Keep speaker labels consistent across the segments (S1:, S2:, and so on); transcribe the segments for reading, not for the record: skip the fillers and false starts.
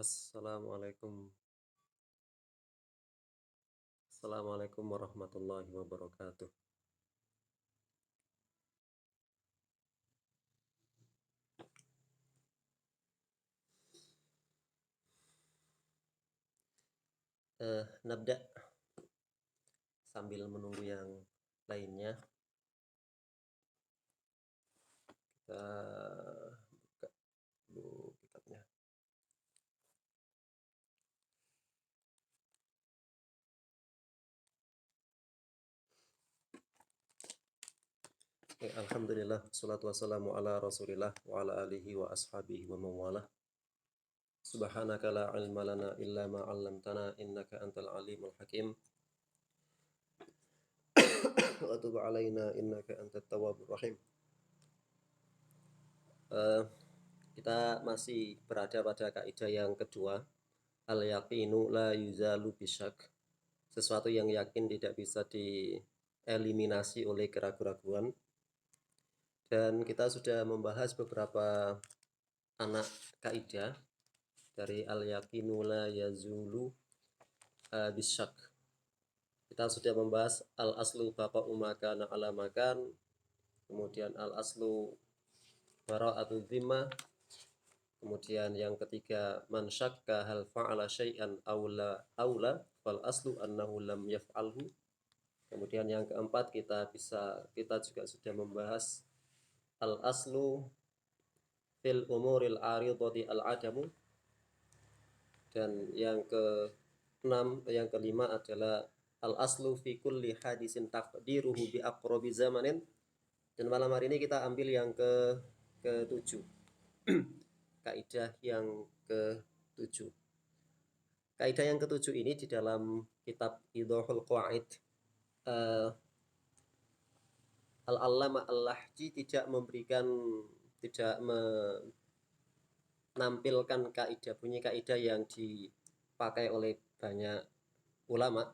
S1: Assalamualaikum. Assalamualaikum warahmatullahi wabarakatuh. Nabda sambil menunggu yang lainnya. Kita buka dulu kitabnya. Alhamdulillah, salatu wassalamu ala rasulillah wa ala alihi wa ashabihi wa mawalah. Subhanaka la ilma lana illa ma 'allamtana innaka antal alimul hakim. Wa tub 'alaina innaka antat tawwabur rahim. Kita masih berada pada kaidah yang kedua, al-yaqinu la yuzalu bisyak. Sesuatu yang yakin tidak bisa dieliminasi oleh keraguan-keraguan. Dan kita sudah membahas beberapa anak kaidah dari al-yaqinu la yazulu bisyak. Kita sudah membahas al-aslu baqa'u ma kana ala makan, kemudian al-aslu bara'atu dhimmah, kemudian yang ketiga man syakka hal fa'ala syai'an aula fal aslu annahu lam yaf'alhu. Kemudian yang keempat kita juga sudah membahas al-aslu fil umuril aridati al-adamu. Dan yang kelima adalah al-aslu fi kulli hadisin taqdiruhu bi aqrabi zamanin. Dan malam hari ini kita ambil yang ke-7. Kaidah yang ke-7. Kaidah yang ke-7 ini di dalam kitab Idhahul Qawaid Al-Allamah Al-Lahji tidak menampilkan bunyi kaidah yang dipakai oleh banyak ulama,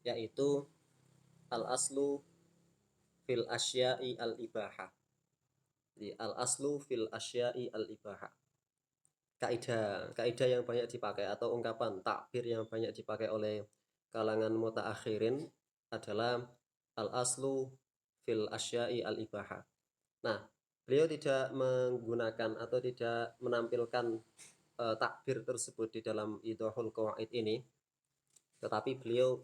S1: yaitu al-aslu fil asya'i al-ibahah. Jadi al-aslu fil asya'i al-ibahah. Kaidah yang banyak dipakai atau ungkapan takbir yang banyak dipakai oleh kalangan mutaakhirin adalah al-aslu fil asya'i al-ibahah. Nah, beliau tidak menggunakan atau tidak menampilkan takbir tersebut di dalam Idhahul Qawaid ini, tetapi beliau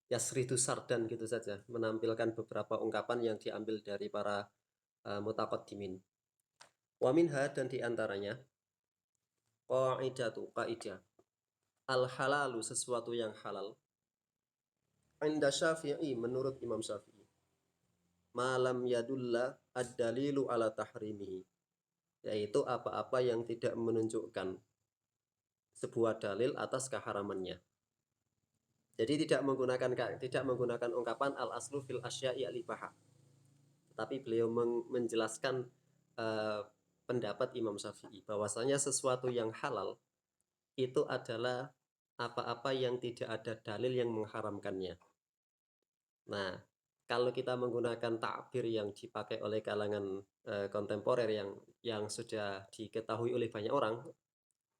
S1: yasridu sardan gitu saja, menampilkan beberapa ungkapan yang diambil dari para mutaqaddimin. Wa minha, dan diantaranya kaidah al-halalu, sesuatu yang halal, inda Syafi'i, menurut Imam Syafi'i, malam yadulla ad-dalilu ala tahrimihi, yaitu apa-apa yang tidak menunjukkan sebuah dalil atas keharamannya. Jadi tidak menggunakan ungkapan al-aslu fil asya'i al-ibahah, tetapi beliau menjelaskan pendapat Imam Syafi'i bahwasanya sesuatu yang halal itu adalah apa-apa yang tidak ada dalil yang mengharamkannya. Nah, kalau kita menggunakan takbir yang dipakai oleh kalangan kontemporer yang sudah diketahui oleh banyak orang,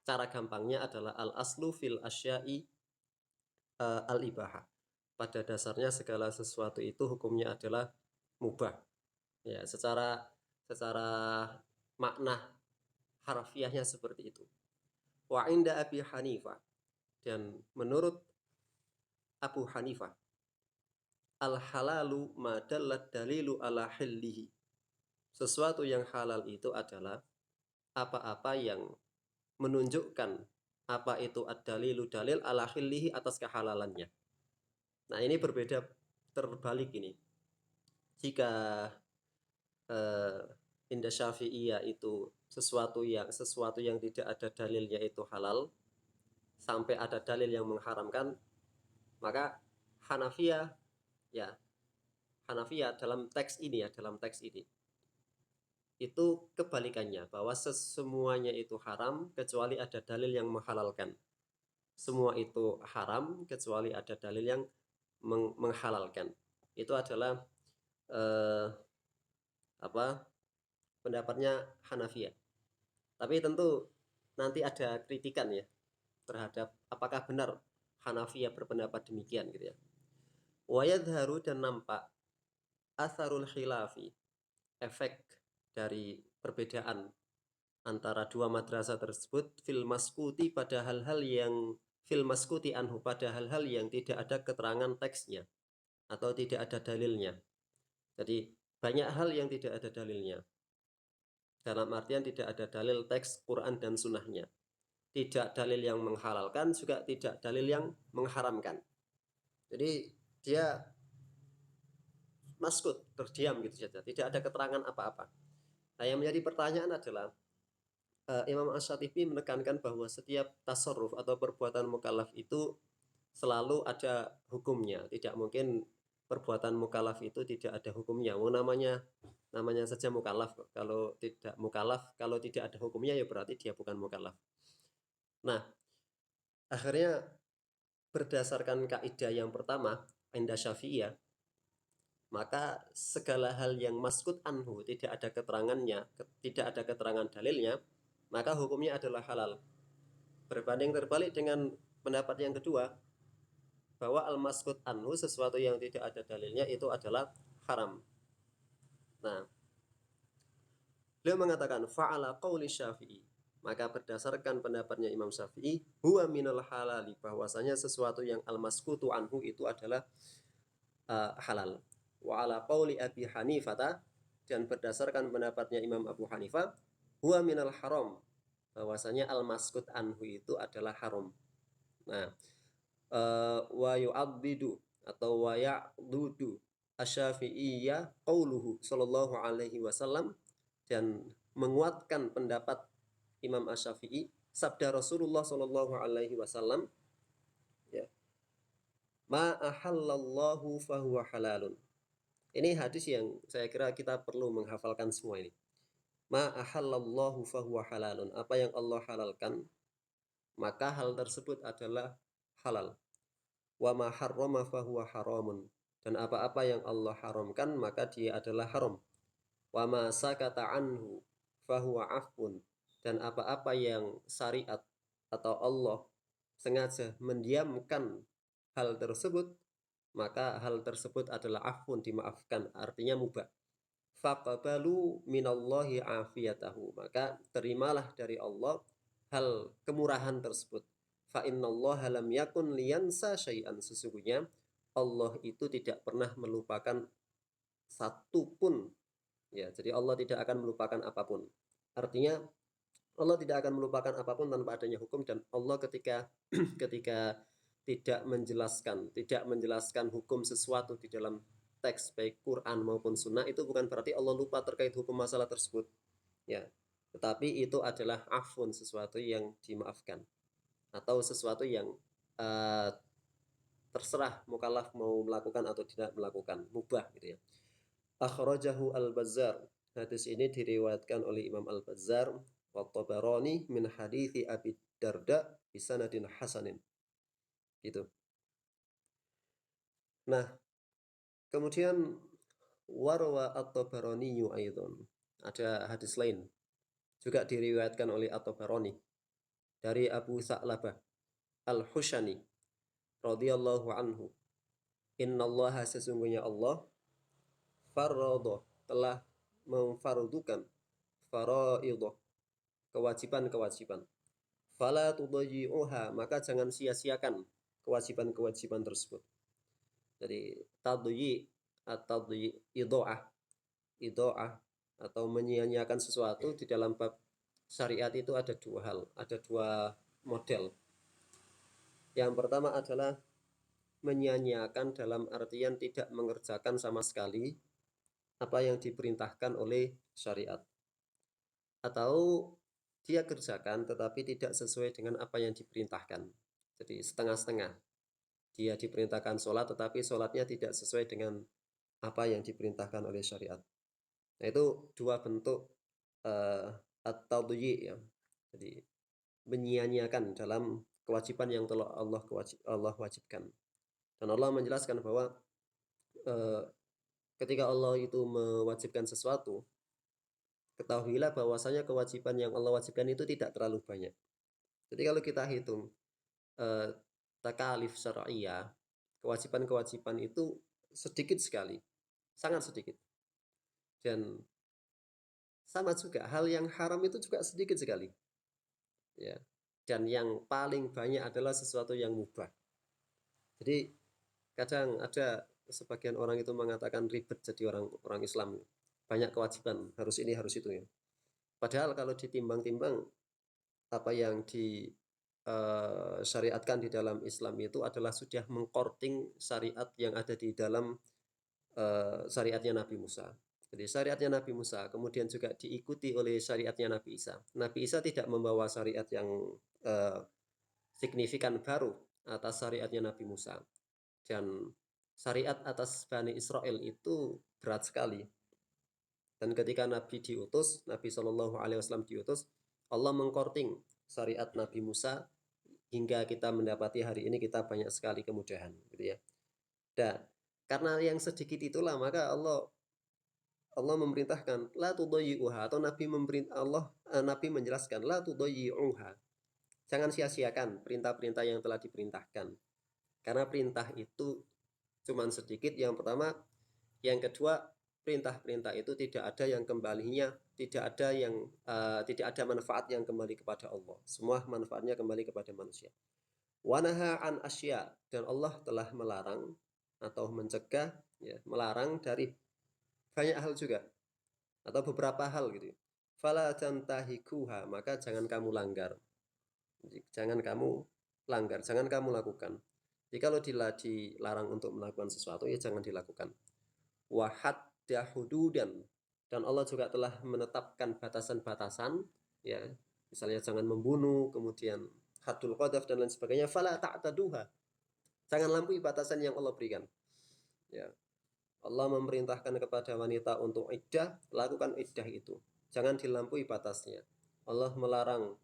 S1: cara gampangnya adalah al-aslu fil asya'i al-ibahah. Pada dasarnya segala sesuatu itu hukumnya adalah mubah. Ya, secara makna harfiahnya seperti itu. Wa inda Abi Hanifah, dan menurut Abu Hanifah, al-halalu ma dallat dalilu ala hillihi. Sesuatu yang halal itu adalah apa-apa yang menunjukkan apa itu ad-dalilu, dalil ala hillihi, atas kehalalannya. Nah, ini berbeda, terbalik ini. Jika inda Syafi'iyah itu sesuatu yang tidak ada dalilnya itu halal sampai ada dalil yang mengharamkan, maka Hanafiyah dalam teks ini itu kebalikannya, bahwa semuanya itu haram kecuali ada dalil yang menghalalkan. Semua itu haram kecuali ada dalil yang menghalalkan. Itu adalah pendapatnya Hanafiyah. Tapi tentu nanti ada kritikan ya terhadap apakah benar Hanafiyah berpendapat demikian gitu ya. Wa yadharu, dan nampak atharul khilafi, efek dari perbedaan antara dua madrasah tersebut fil maskuti, pada hal-hal yang fil maskuti anhu, pada hal-hal yang tidak ada keterangan teksnya atau tidak ada dalilnya. Jadi banyak hal yang tidak ada dalilnya, dalam artian tidak ada dalil teks Quran dan sunnahnya, tidak dalil yang menghalalkan, juga tidak dalil yang mengharamkan. Jadi dia maskut, terdiam gitu saja, tidak ada keterangan apa-apa. Nah, yang menjadi pertanyaan adalah Imam Asy-Syatibi menekankan bahwa setiap tasarruf atau perbuatan mukallaf itu selalu ada hukumnya. Tidak mungkin perbuatan mukallaf itu tidak ada hukumnya. Namanya saja mukallaf. Kalau tidak mukallaf, kalau tidak ada hukumnya ya berarti dia bukan mukallaf. Nah, akhirnya berdasarkan kaidah yang pertama, inda Syafi'iyah, maka segala hal yang maskut anhu, tidak ada keterangannya, tidak ada keterangan dalilnya, maka hukumnya adalah halal. Berbanding terbalik dengan pendapat yang kedua, bahwa al-maskut anhu, sesuatu yang tidak ada dalilnya, itu adalah haram. Nah, beliau mengatakan fa'ala qauli Syafi'i, maka berdasarkan pendapatnya Imam Syafi'i, huwa minal halali, bahwasanya sesuatu yang al-maskutu anhu itu adalah halal. Wa ala qauli Abi Hanifah, dan berdasarkan pendapatnya Imam Abu Hanifah, huwa minal haram, bahwasanya al-maskut anhu itu adalah haram. Nah, wa yu'addidu atau wa ya'dudu asy-Syafi'iyyah qauluhu sallallahu alaihi wasallam, dan menguatkan pendapat Imam Asy-Syafi'i sabda Rasulullah sallallahu alaihi wasallam, ya, ma ahallallahu fahuwa halalun. Ini hadis yang saya kira kita perlu menghafalkan semua ini. Ma ahallallahu fahuwa halalun, apa yang Allah halalkan maka hal tersebut adalah halal. Wa ma harrama fahuwa haramun, dan apa-apa yang Allah haramkan maka dia adalah haram. Wa ma sakata anhu fahuwa afun, dan apa-apa yang syariat atau Allah sengaja mendiamkan hal tersebut, maka hal tersebut adalah afun, dimaafkan, artinya mubah. Faqabalu minallahi afiyatahu, maka terimalah dari Allah hal kemurahan tersebut. Fa innallaha lam yakun liyansa syai'an, sesungguhnya Allah itu tidak pernah melupakan satu pun, ya. Jadi Allah tidak akan melupakan apapun. Artinya Allah tidak akan melupakan apapun tanpa adanya hukum, dan Allah ketika ketika tidak menjelaskan hukum sesuatu di dalam teks baik Quran maupun sunnah, itu bukan berarti Allah lupa terkait hukum masalah tersebut, ya. Tetapi itu adalah afun, sesuatu yang dimaafkan, atau sesuatu yang uh, terserah mukallaf mau melakukan atau tidak melakukan, mubah gitu ya. Akhrajahu al-Bazzar, hadis ini diriwayatkan oleh Imam al-Bazzar wa Tabarani min hadithi Abi Darda bi sanadin hasanin, gitu. Nah, kemudian warwa at-Tabarani aidan, ada hadis lain juga diriwayatkan oleh at-Tabarani dari Abu Sa'labah al-Hushani radhiyallahu anhu, innallaha, sesungguhnya Allah, farrada, telah memfardukan, faraidah, kewajiban-kewajiban. Fala tudayyi'uha, maka jangan sia-siakan kewajiban-kewajiban tersebut. Jadi tadyi atau idoah atau menyia-nyiakan sesuatu di dalam bab syariat itu ada dua hal, ada dua model. Yang pertama adalah menyia-nyiakan dalam artian tidak mengerjakan sama sekali apa yang diperintahkan oleh syariat, atau dia kerjakan tetapi tidak sesuai dengan apa yang diperintahkan. Jadi setengah-setengah. Dia diperintahkan sholat tetapi sholatnya tidak sesuai dengan apa yang diperintahkan oleh syariat. Nah, itu dua bentuk at-tadyi, ya. Jadi menyia-nyiakan dalam kewajiban yang telah Allah wajibkan. Dan Allah menjelaskan bahwa ketika Allah itu mewajibkan sesuatu, ketahuilah bahwasanya kewajiban yang Allah wajibkan itu tidak terlalu banyak. Jadi kalau kita hitung takalif syar'iyah, kewajiban-kewajiban itu sedikit sekali, sangat sedikit. Dan sama juga hal yang haram itu juga sedikit sekali, ya. Dan yang paling banyak adalah sesuatu yang mubah. Jadi kadang ada sebagian orang itu mengatakan ribet jadi orang Islam, banyak kewajiban, harus ini harus itu ya. Padahal kalau ditimbang-timbang apa yang syariatkan di dalam Islam itu adalah sudah mengkorting syariat yang ada di dalam syariatnya Nabi Musa. Jadi syariatnya Nabi Musa kemudian juga diikuti oleh syariatnya Nabi Isa. Nabi Isa tidak membawa syariat yang signifikan baru atas syariatnya Nabi Musa. Dan syariat atas Bani Israel itu berat sekali. Dan ketika Nabi diutus, Nabi Shallallahu Alaihi Wasallam diutus, Allah mengkorting syariat Nabi Musa hingga kita mendapati hari ini kita banyak sekali kemudahan, gitu ya. Dan karena yang sedikit itulah maka Allah memerintahkan la tudayyi'uha, atau Nabi menjelaskan la tudayyi'uha. Jangan sia-siakan perintah-perintah yang telah diperintahkan. Karena perintah itu cuma sedikit, yang pertama. Yang kedua, perintah-perintah itu tidak ada yang kembalinya, tidak ada manfaat yang kembali kepada Allah. Semua manfaatnya kembali kepada manusia. Wanaha an asya, dan Allah telah melarang atau mencegah, ya, melarang dari banyak hal juga atau beberapa hal gitu. Fala tantahikuha, maka jangan kamu langgar. Jangan kamu langgar, jangan kamu lakukan. Jadi kalau dilarang untuk melakukan sesuatu, ya jangan dilakukan. Wahadda hududan, dan Allah juga telah menetapkan batasan-batasan, ya, misalnya jangan membunuh, kemudian haddul qadhaf dan lain sebagainya. Fala ta'taduha, jangan lampaui batasan yang Allah berikan, ya. Allah memerintahkan kepada wanita untuk iddah, lakukan iddah itu, jangan dilampaui batasnya. Allah melarang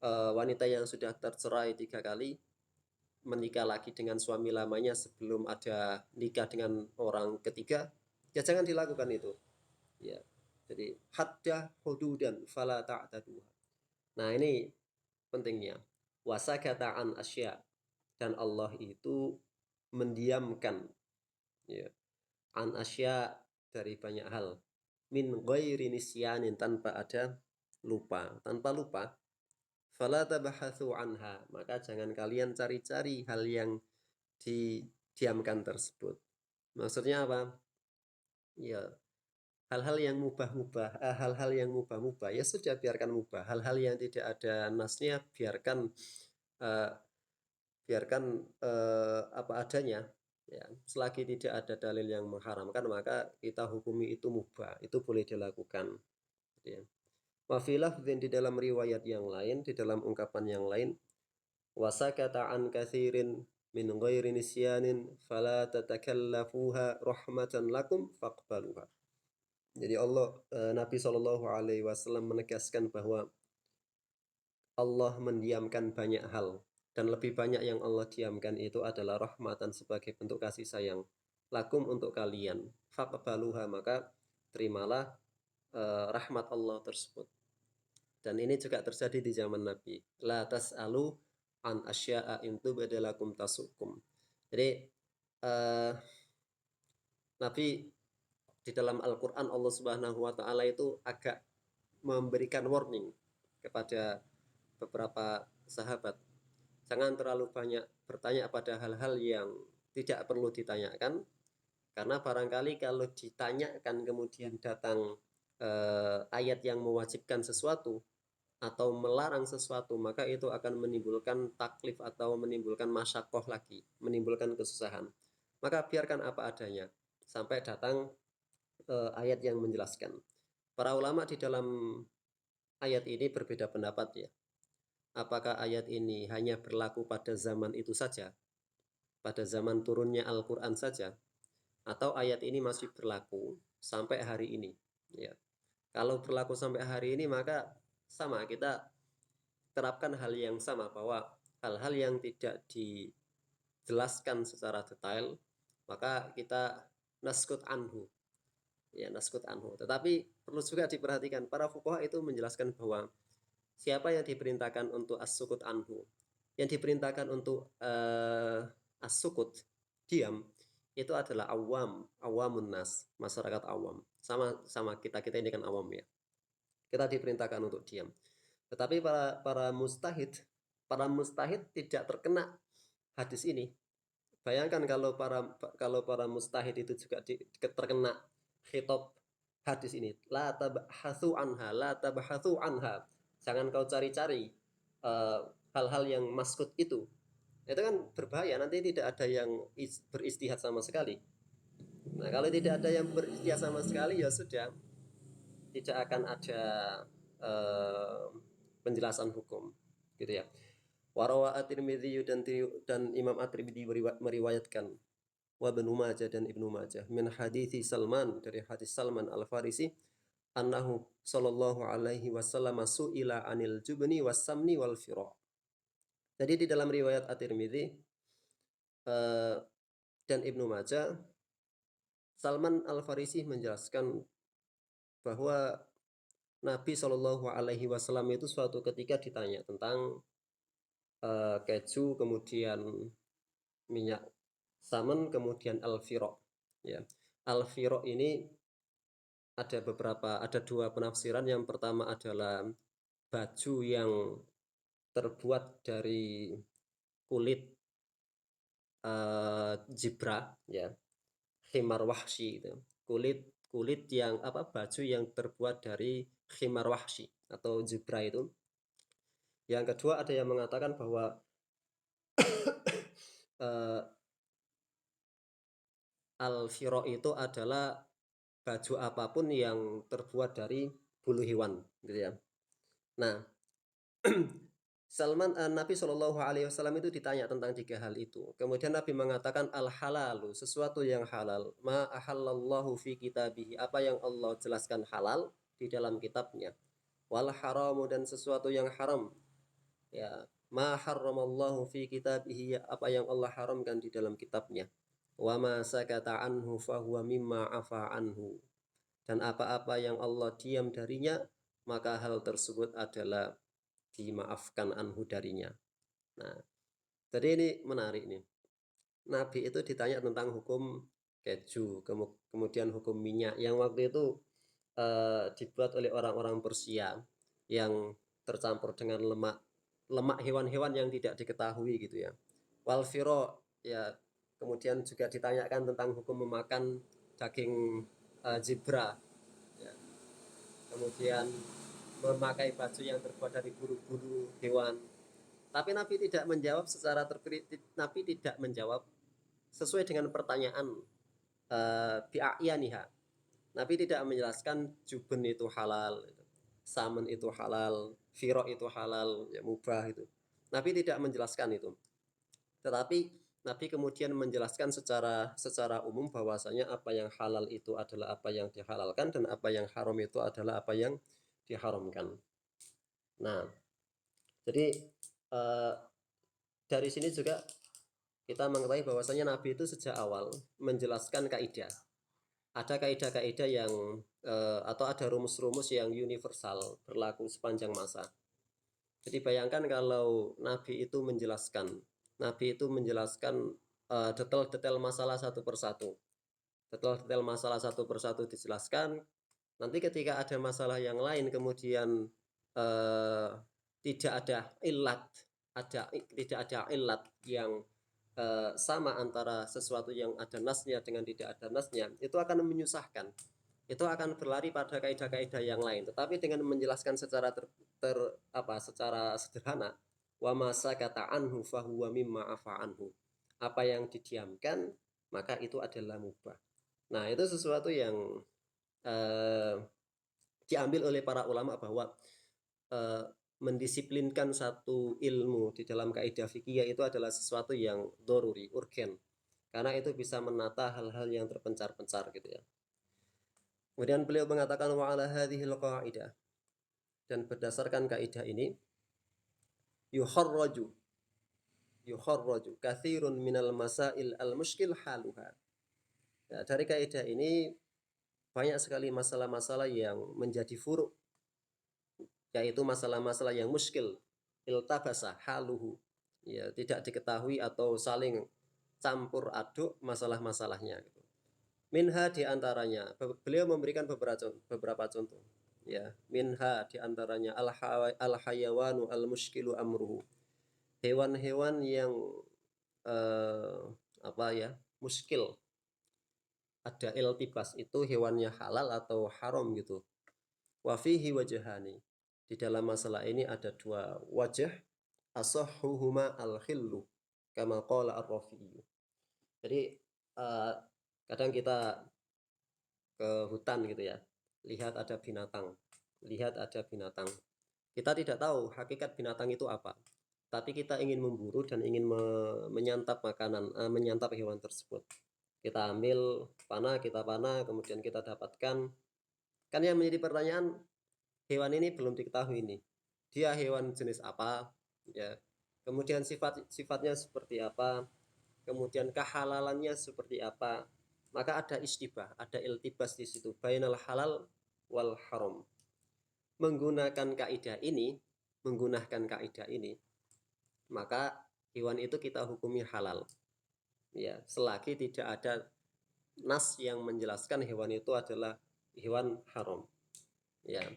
S1: wanita yang sudah tercerai 3 kali menikah lagi dengan suami lamanya sebelum ada nikah dengan orang ketiga, ya jangan dilakukan itu, ya. Jadi hadda hududan fala ta'taduha. Nah, ini pentingnya. Wasakata an asya, dan Allah itu mendiamkan, ya, an asya, dari banyak hal, min ghairi nisyanin, tanpa lupa. Fala tabahatsu anha, maka jangan kalian cari-cari hal yang didiamkan tersebut. Maksudnya apa? Ya, hal-hal yang mubah-mubah ya sudah, biarkan mubah. Hal-hal yang tidak ada nasnya biarkan apa adanya, ya. Selagi tidak ada dalil yang mengharamkan, maka kita hukumi itu mubah, itu boleh dilakukan, ya. Wa fi lafdhin, di dalam riwayat yang lain, di dalam ungkapan yang lain, wasakata an katsirin min ghairi nisyanin fala tatakallafuha rahmatan lakum faqbaluha. Jadi Nabi Shallallahu Alaihi Wasallam menegaskan bahwa Allah mendiamkan banyak hal, dan lebih banyak yang Allah diamkan itu adalah rahmatan, sebagai bentuk kasih sayang, lakum, untuk kalian. Faqbaluha, maka terimalah rahmat Allah tersebut. Dan ini juga terjadi di zaman Nabi. La tas'alu an asya'a in tubdalakum tasukum. Jadi Nabi di dalam Al-Quran, Allah Subhanahu wa Ta'ala itu agak memberikan warning kepada beberapa sahabat, jangan terlalu banyak bertanya pada hal-hal yang tidak perlu ditanyakan, karena barangkali kalau ditanyakan kemudian datang ayat yang mewajibkan sesuatu atau melarang sesuatu, maka itu akan menimbulkan taklif atau menimbulkan masyakoh lagi, menimbulkan kesusahan. Maka biarkan apa adanya sampai datang ayat yang menjelaskan. Para ulama di dalam ayat ini berbeda pendapat, ya. Apakah ayat ini hanya berlaku pada zaman itu saja, pada zaman turunnya Al-Quran saja, atau ayat ini masih berlaku sampai hari ini, ya. Kalau berlaku sampai hari ini, maka sama, kita terapkan hal yang sama, bahwa hal-hal yang tidak dijelaskan secara detail, maka kita naskut anhu, ya naskut anhu. Tetapi perlu juga diperhatikan, para fuqaha itu menjelaskan bahwa siapa yang diperintahkan untuk as-sukut anhu, yang diperintahkan untuk as-sukut, diam, itu adalah awamun nas, masyarakat awam. Sama kita ini kan awam ya. Kita diperintahkan untuk diam. Tetapi para mustahid tidak terkena hadis ini. Bayangkan kalau para mustahid itu juga terkena khitab hadis ini. La tabhatsu anha, la tabhatsu anha. Jangan kau cari-cari hal-hal yang maskut itu. Itu kan berbahaya, nanti tidak ada yang beristihad sama sekali. Nah, kalau tidak ada yang beristihad sama sekali, ya sudah, tidak akan ada penjelasan hukum, gitu ya. Warawa at-Tirmidzi dan Imam at-Tirmidzi meriwayatkan, wa Ibnu Majah dan Ibnu Majah min hadithi Salman, dari hadis Salman Al-Farisi, annahu sallallahu alaihi wasallam su'ila anil jubni was-samni wal fira. Jadi di dalam riwayat at-Tirmidzi dan Ibnu Majah, Salman Al-Farisi menjelaskan bahwa Nabi Shallallahu Alaihi Wasallam itu suatu ketika ditanya tentang keju, kemudian minyak saman, kemudian al-firo. Ya. Al-firo ini ada dua penafsiran. Yang pertama adalah baju yang terbuat dari kulit zebra, ya, khimar wahsy itu. Kulit yang baju yang terbuat dari khimar wahsy atau zebra itu. Yang kedua ada yang mengatakan bahwa al-firo itu adalah baju apapun yang terbuat dari bulu hewan, gitu ya. Nah, Nabi Shallallahu Alaihi Wasallam itu ditanya tentang tiga hal itu. Kemudian Nabi mengatakan al-halalu, sesuatu yang halal, ma ahallallahu fi kitabihi, apa yang Allah jelaskan halal di dalam kitabnya. Wal haramu, dan sesuatu yang haram, ya, ma harramallahu fi kitabihi, apa yang Allah haramkan di dalam kitabnya. Wa ma sakata anhu fahuwa mimma afa anhu, dan apa-apa yang Allah diam darinya, maka hal tersebut adalah dimaafkan anhu darinya. Nah, jadi ini menarik nih. Nabi itu ditanya tentang hukum keju, kemudian hukum minyak yang waktu itu dibuat oleh orang-orang Persia yang tercampur dengan lemak hewan-hewan yang tidak diketahui, gitu ya. Walfiro, ya, kemudian juga ditanyakan tentang hukum memakan daging zebra, ya. Kemudian memakai baju yang terbuat dari bulu-bulu hewan. Tapi Nabi tidak menjawab Nabi tidak menjawab sesuai dengan pertanyaan bi'ayaniha. Nabi tidak menjelaskan juben itu halal, samen itu halal, firo itu halal, ya, mubah itu. Nabi tidak menjelaskan itu. Tetapi Nabi kemudian menjelaskan secara umum bahwasanya apa yang halal itu adalah apa yang dihalalkan, dan apa yang haram itu adalah apa yang diharamkan. Nah, jadi dari sini juga kita mengetahui bahwasanya Nabi itu sejak awal menjelaskan kaidah. Ada kaidah-kaidah yang atau ada rumus-rumus yang universal berlaku sepanjang masa. Jadi bayangkan kalau Nabi itu menjelaskan detail-detail masalah satu persatu. Detail-detail masalah satu persatu dijelaskan. Nanti ketika ada masalah yang lain kemudian tidak ada ilat yang sama antara sesuatu yang ada nasnya dengan tidak ada nasnya, itu akan menyusahkan. Itu akan berlari pada kaidah-kaidah yang lain. Tetapi dengan menjelaskan secara secara sederhana, wa masa kata anhu fahuwa mimma afa anhu, apa yang didiamkan maka itu adalah mubah. Nah, itu sesuatu yang diambil oleh para ulama bahwa mendisiplinkan satu ilmu di dalam kaidah fikih itu adalah sesuatu yang doruri, urgen, karena itu bisa menata hal-hal yang terpencar-pencar, gitu ya. Kemudian beliau mengatakan wa ala hadhil qaidah, dan berdasarkan kaidah ini yuharraju katsirun minal masail al muskil haluha. Ya, dari kaidah ini banyak sekali masalah-masalah yang menjadi furu', yaitu masalah-masalah yang muskil, iltabasa haluhu, ya tidak diketahui atau saling campur aduk masalah-masalahnya gitu. Minha diantaranya, beliau memberikan beberapa contoh, ya. Minha diantaranya al hayawanu al muskilu amruhu, hewan-hewan yang eh, apa ya, muskil, ada iltibas, itu hewannya halal atau haram gitu. Wafihi wajahani, di dalam masalah ini ada dua wajah, asahhuhuma al-khillu kama qala ar-Rafi'i. Jadi kadang kita ke hutan gitu ya, lihat ada binatang, kita tidak tahu hakikat binatang itu apa, tapi kita ingin memburu dan ingin menyantap makanan, menyantap hewan tersebut. Kita ambil panah, kita panah, kemudian kita dapatkan. Kan yang menjadi pertanyaan, hewan ini belum diketahui ini, dia hewan jenis apa, ya. Kemudian sifatnya seperti apa, kemudian kehalalannya seperti apa. Maka ada istibah, ada iltibas di situ, bainal halal wal haram. Menggunakan kaidah ini, maka hewan itu kita hukumi halal, ya, selagi tidak ada nas yang menjelaskan hewan itu adalah hewan haram, ya.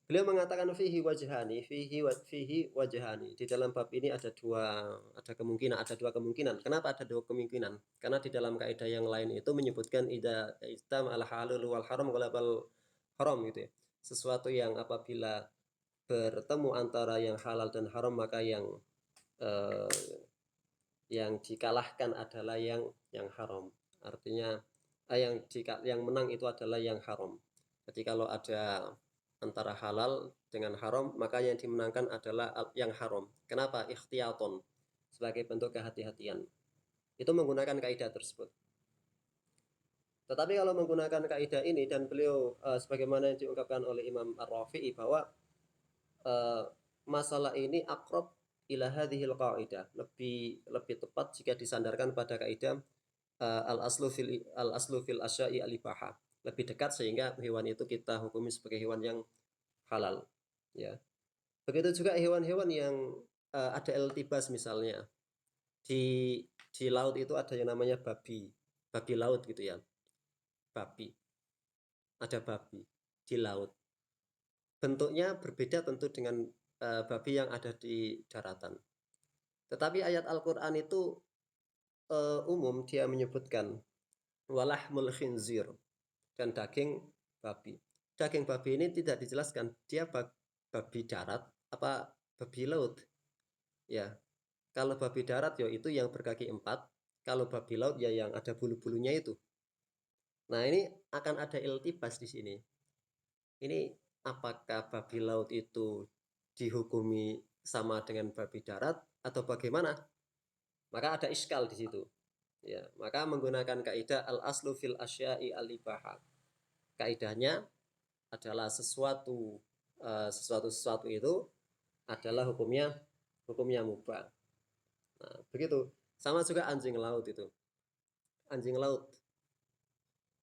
S1: Beliau mengatakan fihi wajhani, di dalam bab ini ada dua kemungkinan. Kenapa ada dua kemungkinan? Karena di dalam kaidah yang lain itu menyebutkan idza istam al halal wal haram qalabal haram gitu ya. Sesuatu yang apabila bertemu antara yang halal dan haram, maka eh, yang dikalahkan adalah yang haram. Artinya yang menang itu adalah yang haram. Jadi kalau ada antara halal dengan haram, maka yang dimenangkan adalah yang haram. Kenapa? Ikhtiyaton, sebagai bentuk kehati-hatian. Itu menggunakan kaidah tersebut. Tetapi kalau menggunakan kaidah ini, dan beliau sebagaimana yang diungkapkan oleh Imam Ar-Rafi'i, bahwa masalah ini akrab ila hadhil qaidah, lebih tepat jika disandarkan pada kaidah al aslu fil asya'i al ibaha, lebih dekat, sehingga hewan itu kita hukumi sebagai hewan yang halal, ya. Begitu juga hewan-hewan yang ada iltibas, misalnya di laut itu ada yang namanya babi laut gitu ya. Ada babi di laut, bentuknya berbeda tentu dengan babi yang ada di daratan. Tetapi ayat Al-Quran itu umum, dia menyebutkan walahmul khinzir, dan daging babi. Daging babi ini tidak dijelaskan dia babi darat apa babi laut, ya. Kalau babi darat ya itu yang berkaki 4, kalau babi laut ya yang ada bulu-bulunya itu. Nah, ini akan ada iltibas di sini. Ini apakah babi laut itu dihukumi sama dengan babi darat atau bagaimana? Maka ada iskal di situ, ya. Maka menggunakan kaidah al aslu fil asya'i al ibaha. Kaidahnya adalah sesuatu itu adalah hukumnya mubah. Nah, begitu. Sama juga anjing laut itu.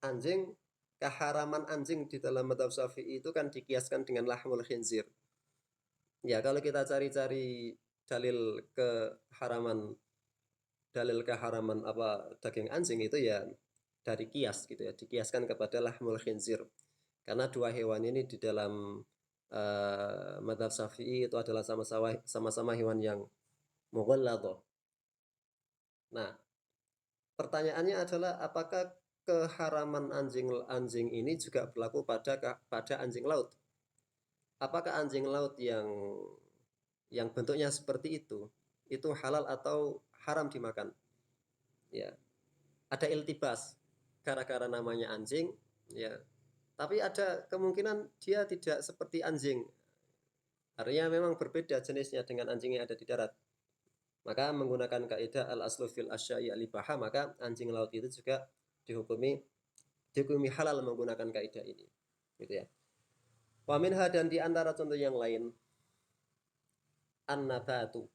S1: Anjing, keharaman anjing di dalam mazhab Syafi'i itu kan dikiaskan dengan lahmul khinzir. Ya, kalau kita cari-cari dalil keharaman apa daging anjing itu ya dari kias gitu ya, dikiaskan kepada lahmul khinzir. Karena dua hewan ini di dalam mazhab Syafi'i itu adalah sama-sama hewan yang mughalladhah. Nah, pertanyaannya adalah apakah keharaman anjing ini juga berlaku pada anjing laut? Apakah anjing laut yang bentuknya seperti itu halal atau haram dimakan? Ya, ada iltibas gara-gara namanya anjing, ya. Tapi ada kemungkinan dia tidak seperti anjing. Artinya memang berbeda jenisnya dengan anjing yang ada di darat. Maka menggunakan kaidah al aslu fil asya'i al ibaha, maka anjing laut itu juga dihukumi halal menggunakan kaidah ini. Gitu ya. Wa minha, dan di antara contoh yang lain, an-nabatu,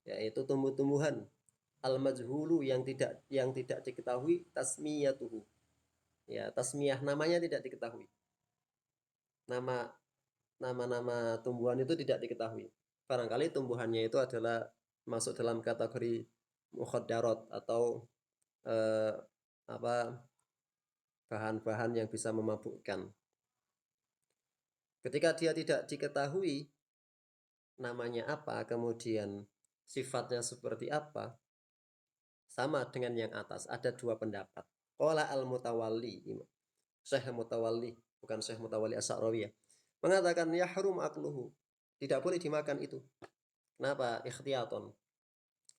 S1: yaitu tumbuh-tumbuhan, al-majhulu, yang tidak diketahui tasmiyatuhu, Ya, tasmiyah namanya tidak diketahui. Nama-nama tumbuhan itu tidak diketahui. Barangkali tumbuhannya itu adalah masuk dalam kategori mukhaddarat atau eh, apa bahan-bahan yang bisa memabukkan. Ketika dia tidak diketahui namanya apa, kemudian sifatnya seperti apa, sama dengan yang atas. Ada dua pendapat. Qala al-Mutawalli, Syekh Mutawalli, bukan Syekh Mutawalli As-Sa'rawi ya, mengatakan yahrum akluhu, tidak boleh dimakan itu. Kenapa? Ikhtiyaton.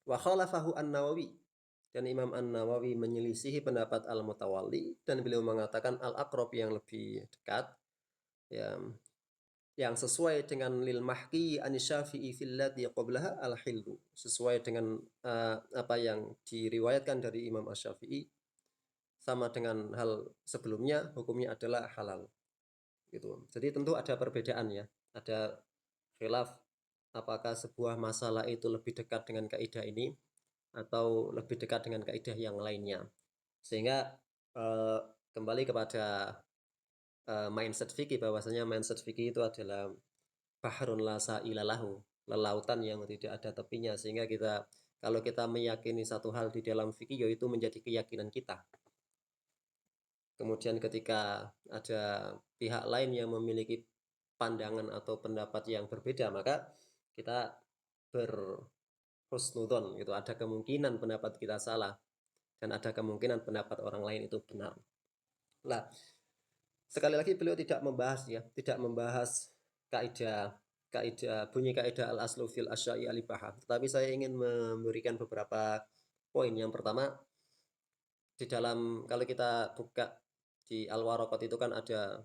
S1: Wa khalafahu An-Nawawi, dan Imam An-Nawawi menyelisihi pendapat Al-Mutawalli, dan beliau mengatakan al-aqrab yang lebih dekat, ya, yang sesuai dengan lil mahki an Syafi'i fil ladzi qablaha al hillu, sesuai dengan apa yang diriwayatkan dari Imam Asy-Syafi'i sama dengan hal sebelumnya, hukumnya adalah halal gitu. Jadi tentu ada perbedaan ya, ada khilaf apakah sebuah masalah itu lebih dekat dengan kaidah ini atau lebih dekat dengan kaidah yang lainnya, sehingga eh, kembali kepada mindset fikih, bahwasanya mindset fikih itu adalah bahrun la sa'ila lahu, lautan yang tidak ada tepinya, sehingga kita kalau kita meyakini satu hal di dalam fikih, yaitu menjadi keyakinan kita. Kemudian ketika ada pihak lain yang memiliki pandangan atau pendapat yang berbeda, maka kita berhusnudon gitu, ada kemungkinan pendapat kita salah dan ada kemungkinan pendapat orang lain itu benar. Nah, sekali lagi beliau tidak membahas ya, tidak membahas kaidah bunyi kaidah al aslu fil asya'i al ibahah. Tetapi saya ingin memberikan beberapa poin. Yang pertama, di dalam kalau kita buka di al waraqat itu kan ada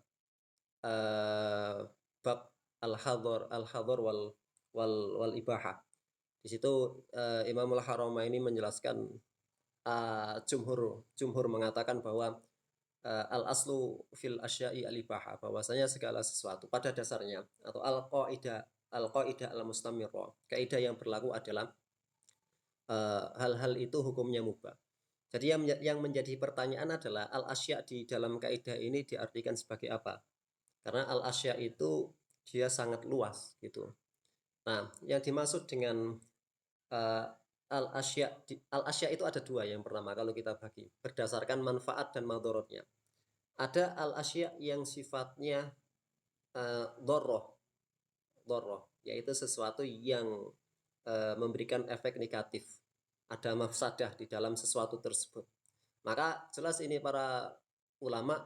S1: bab al hadar wal ibahah. Di situ Imamul Haramaini menjelaskan jumhur mengatakan bahwa al aslu fil asya'i al ibahah, bahwasanya segala sesuatu pada dasarnya, atau al qaidah al mustamirrah, kaidah yang berlaku adalah hal-hal itu hukumnya mubah. Jadi yang menjadi pertanyaan adalah al asya di dalam kaidah ini diartikan sebagai apa? Karena al asya itu dia sangat luas gitu. Nah, yang dimaksud dengan al asya itu ada dua. Yang pertama, kalau kita bagi berdasarkan manfaat dan madorotnya, ada al asya yang sifatnya doroh, yaitu sesuatu yang memberikan efek negatif, ada mafsadah di dalam sesuatu tersebut. Maka jelas ini para ulama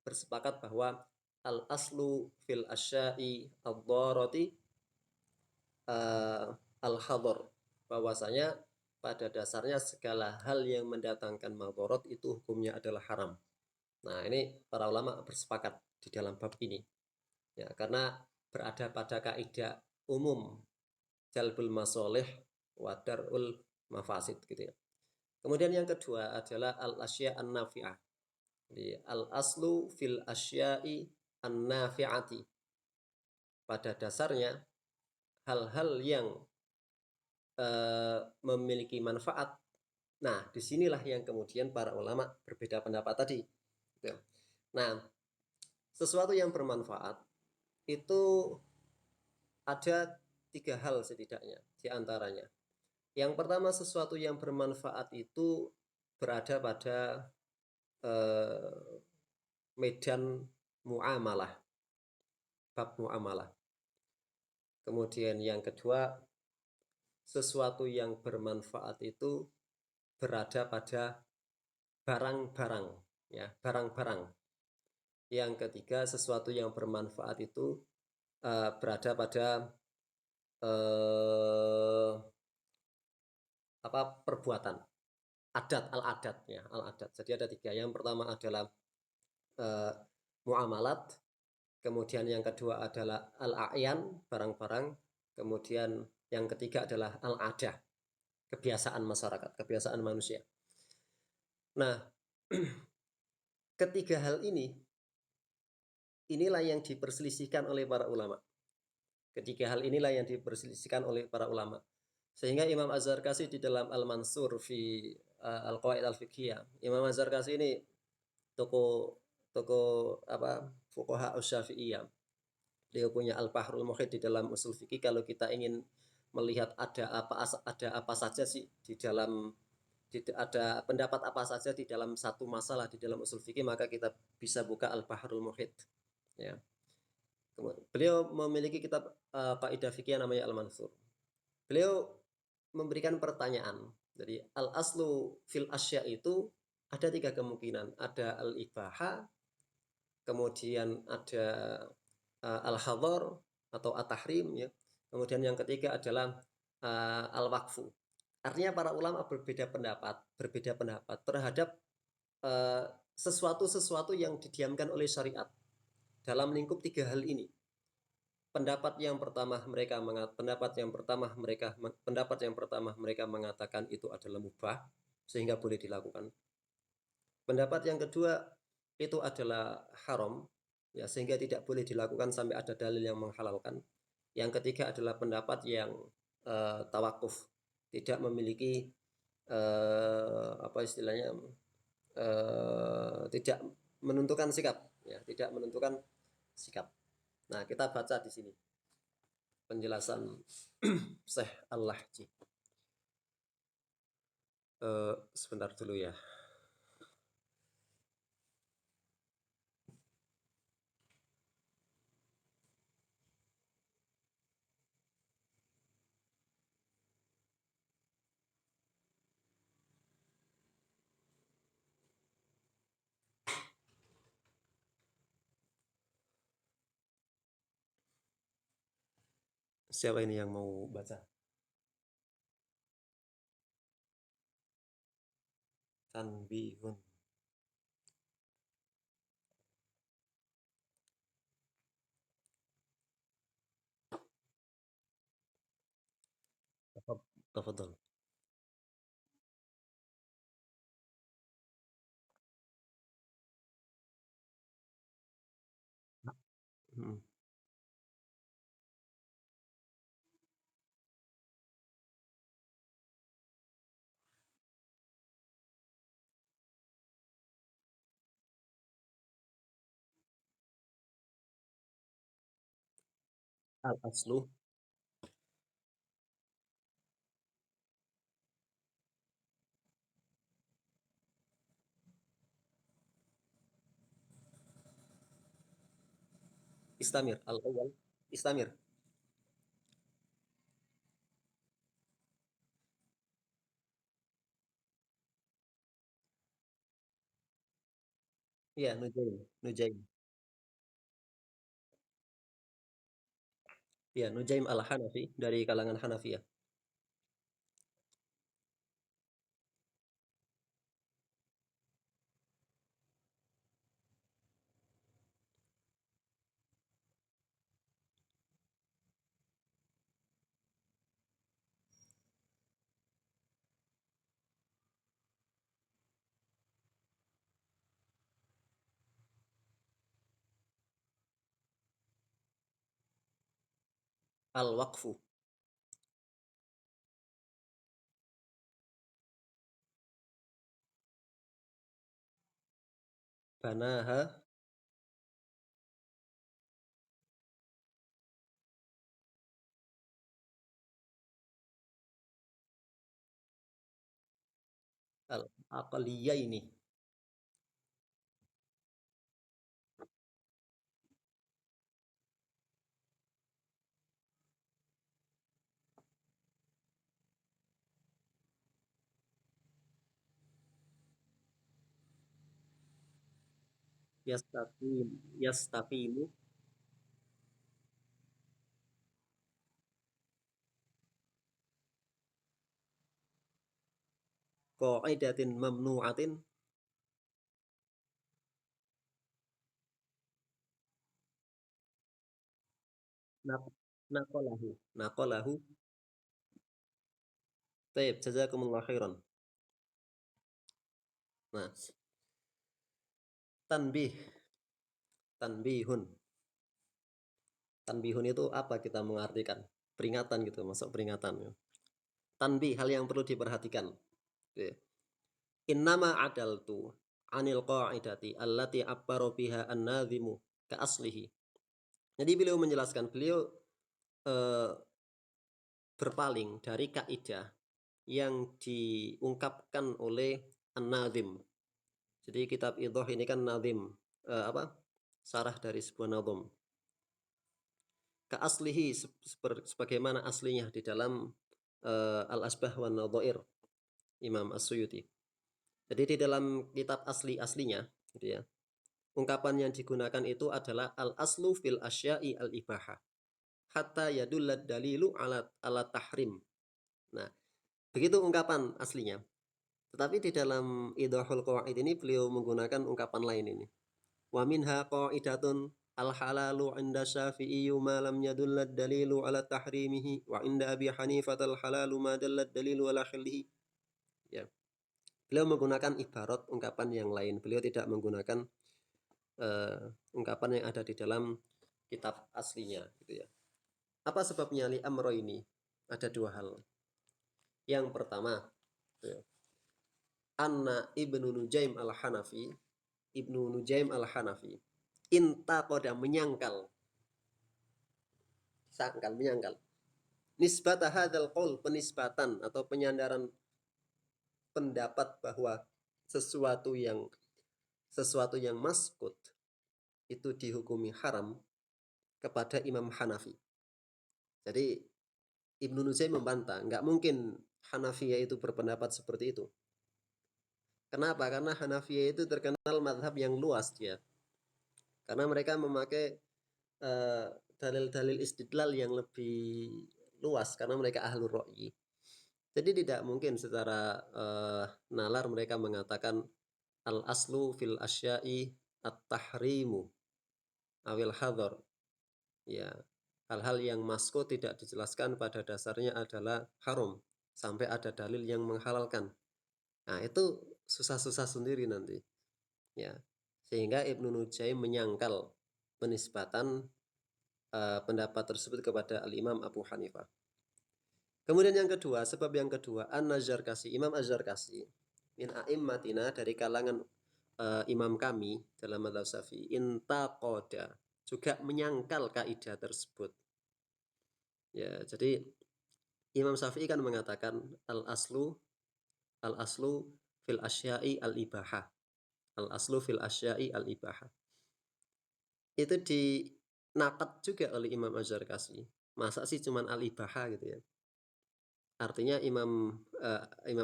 S1: bersepakat bahwa al aslu fil asya'i ad-darati al-hadar, bahwasanya pada dasarnya segala hal yang mendatangkan madarat itu hukumnya adalah haram. Nah, ini para ulama bersepakat di dalam bab ini. Ya, karena berada pada kaidah umum jalbul masolih wa darul mafasid gitu ya. Kemudian yang kedua adalah al-asya an-nafi'ah. Jadi al-aslu fil asya'i an-nafi'ati. Pada dasarnya hal-hal yang memiliki manfaat. Nah, disinilah yang kemudian para ulama berbeda pendapat tadi. Gitu. Nah, sesuatu yang bermanfaat itu ada tiga hal setidaknya di antaranya. Yang pertama, sesuatu yang bermanfaat itu berada pada medan muamalah, bab muamalah. Kemudian yang kedua, sesuatu yang bermanfaat itu berada pada barang-barang, ya, barang-barang. Yang ketiga, sesuatu yang bermanfaat itu berada pada perbuatan, adat, al-adat ya, al-adat. Jadi ada tiga. Yang pertama adalah muamalat, kemudian yang kedua adalah al-a'yan, barang-barang, kemudian yang ketiga adalah al-adah, kebiasaan masyarakat, kebiasaan manusia. Nah, ketiga hal inilah yang diperselisihkan oleh para ulama. Ketiga hal inilah yang diperselisihkan oleh para ulama. Sehingga Imam Az-Zarkashi di dalam Al-Mansur fi Al-Qawaid Al-Fiqhiyah, Imam Az-Zarkashi ini toko toko apa fuqaha Syafi'iyah. Beliau punya Al-Bahrul Muhit di dalam usul fikih. Kalau kita ingin melihat ada apa saja sih di dalam ada pendapat apa saja di dalam satu masalah di dalam usul fikih, maka kita bisa buka Al-Bahrul Muhit. Ya. Beliau memiliki kitab kaidah fikih yang namanya Al-Mansur. Beliau memberikan pertanyaan. Jadi al-aslu fil asya itu ada tiga kemungkinan. Ada al-ibaha, kemudian ada al-hadhar atau at-tahrim, ya. Kemudian yang ketiga adalah al-waqfu. Artinya para ulama berbeda pendapat terhadap sesuatu yang didiamkan oleh syariat dalam lingkup tiga hal ini. Pendapat yang pertama mereka mengatakan itu adalah mubah sehingga boleh dilakukan. Pendapat yang kedua itu adalah haram, ya, sehingga tidak boleh dilakukan sampai ada dalil yang menghalalkan. Yang ketiga adalah pendapat yang tawakuf, tidak memiliki apa istilahnya, tidak menentukan sikap, ya, tidak menentukan sikap. Nah, kita baca di sini penjelasan Syekh Al-Lahji. Sebentar dulu ya. Siapa ini yang mau baca? Tanbihun. Tafadhol. Hmm. Al-aslu istamir. Al-awwal istamir. Iya, Nujaim. Nujaim. Iya, Nujaim Al-Hanafi dari kalangan Hanafiyah. Al-waqfu. Banaha al-aqliyaini. Yastaqim. Yastaqimu qaidatin mamnu'atin naq- naqalahu. Naqalahu. Taib, jazakumullah khairan. Nah, tanbih. Tanbihun. Tanbihun itu apa kita mengartikan? Peringatan gitu, masuk peringatan, ya. Tanbih, hal yang perlu diperhatikan. Oke. Innama adaltu. anil qa'idati allati abbara biha an-nadhimu ka aslihi. Jadi beliau menjelaskan, beliau berpaling dari kaidah yang diungkapkan oleh an-nadhim. Jadi kitab Idhah ini kan nadhim, sarah dari sebuah nadhum. Ka aslihi, sebagaimana aslinya di dalam Al-Asbah wan Nadhair Imam As-Suyuti. Jadi di dalam kitab aslinya gitu ya. Ungkapan yang digunakan itu adalah al-aslu fil asya'i al-ibahah hatta yadullad dalilu ala tahrim. Nah, begitu ungkapan aslinya. Tetapi di dalam Idhahul Qawaid ini beliau menggunakan ungkapan lain ini. Wa minha qa'idatun al-halalu 'inda Syafi'i ma lam yadullad dalilu ala tahrimihi wa 'inda Abi Hanifah al-halalu ma dallad dalilu ala hillihi. Ya. Beliau menggunakan ibarat ungkapan yang lain. Beliau tidak menggunakan ungkapan yang ada di dalam kitab aslinya gitu ya. Apa sebabnya li amro ini? Ada dua hal. Yang pertama, gitu ya, Anna Ibnu Nujaim al-Hanafi, intaqada menyangkal nisbata hadzal qaul, penisbatan atau penyandaran pendapat bahwa sesuatu yang maskut itu dihukumi haram kepada Imam Hanafi. Jadi Ibnu Nujaim membantah, nggak mungkin Hanafiyah itu berpendapat seperti itu. Kenapa? Karena Hanafiyah itu terkenal mazhab yang luas dia. Karena mereka memakai dalil-dalil istidlal yang lebih luas karena mereka ahlul ra'yi. Jadi tidak mungkin secara nalar mereka mengatakan al-aslu fil asya'i at-tahrimu awil hadar. Ya, hal-hal yang maskut tidak dijelaskan pada dasarnya adalah haram sampai ada dalil yang menghalalkan. Nah, itu susah-susah sendiri nanti. Ya. Sehingga Ibnu Nujaim menyangkal penisbatan pendapat tersebut kepada Al-Imam Abu Hanifah. Kemudian yang kedua, sebab yang kedua, An-Nazarkasi, Imam Az-Zarkasi min a'immatina, dari kalangan imam kami dalam mazhab Syafi'i, intaqada, juga menyangkal kaidah tersebut. Ya, jadi Imam Syafi'i kan mengatakan al-aslu fil asya'i al-ibahah. Al-aslu fil asya'i al-ibahah. Itu dinakat juga oleh Imam Az-Zarkasi. Masa sih cuman al-ibahah gitu ya. Artinya Imam